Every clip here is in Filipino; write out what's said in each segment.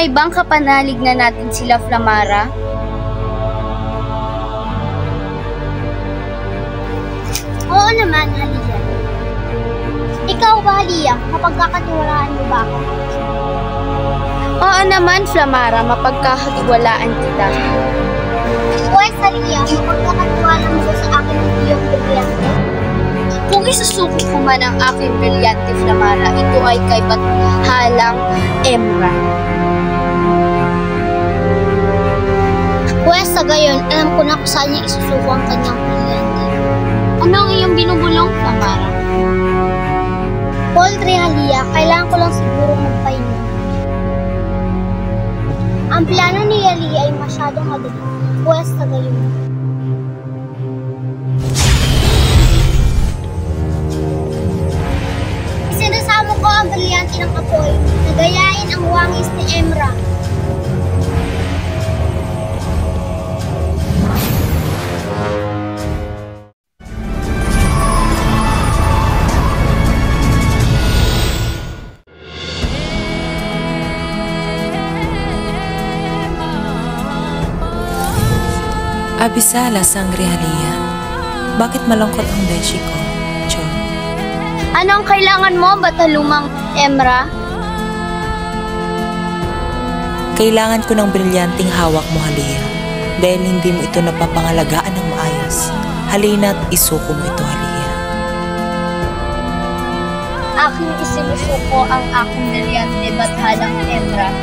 Tunay bang kapanalig na natin sila, Flamara? Oo naman, Halia. Ikaw ba, Halia? Mapagkakatiwalaan mo ba ako? Oo naman, Flamara, mapagkakatiwalaan kita. Pues, Halia, mapagkakatiwala mo ba sa akin ng iyong brilyante? Kung isusuko ko man ang aking brilyante, Flamara, ito ay kay Bathalang Emra. Pues, sa gayon, alam ko na kung saan niya isusuko ang kanyang brilyante. Ano ang iyong binubulong, Flamara? Poultry, Halia, kailangan ko lang siguro magpahinga. Ang plano ni Halia ay masyadong madali. Pues, sa gayon. Isinasamo ko ang brilyante ng apoy na gayain ang wangis ni Emra. Abisala, Sangre Halia. Bakit malungkot ang beshi ko, Chon? Anong kailangan mo, Batalumang Emra? Kailangan ko ng brilyanting hawak mo, Halia. Dahil hindi mo ito napapangalagaan ng maayos. Halina't isuko mo ito, Halia. Aking isinusuko ang aking brilyante, Bathalang Emra.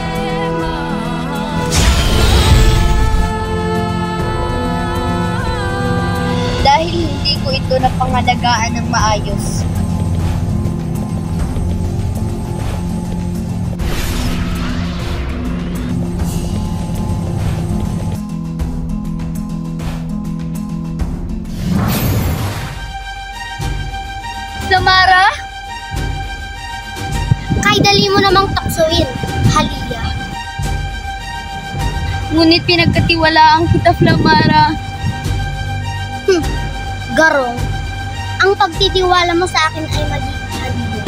Dahil hindi ko ito napangalagaan ng maayos. Flamara? Kay dali mo namang taksuin, Halia. Ngunit pinagkatiwalaan kita, Flamara. Garong, ang pagtitiwala mo sa akin ay mali, Halia.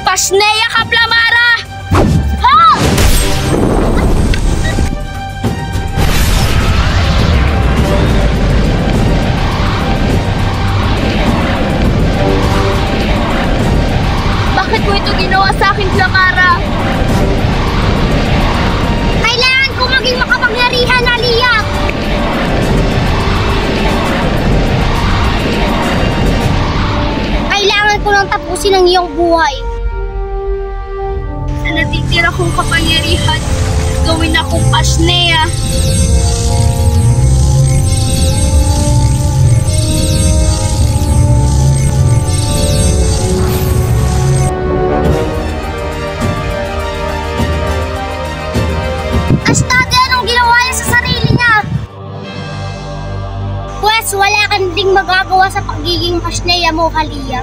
Pasneya ka, Flamara! Ha! Bakit mo ito ginawa sa akin, Flamara? Kailangan ko maging makapangyarihan, Halia! Kailangan ko lang tapusin ang iyong buhay. Sa natitira kong kapangyarihan, gawin akong Pasneya. Astade, anong ginawa niya sa sarili niya? Pues, wala kang ding magagawa sa pagiging Pasneya mo, Halia.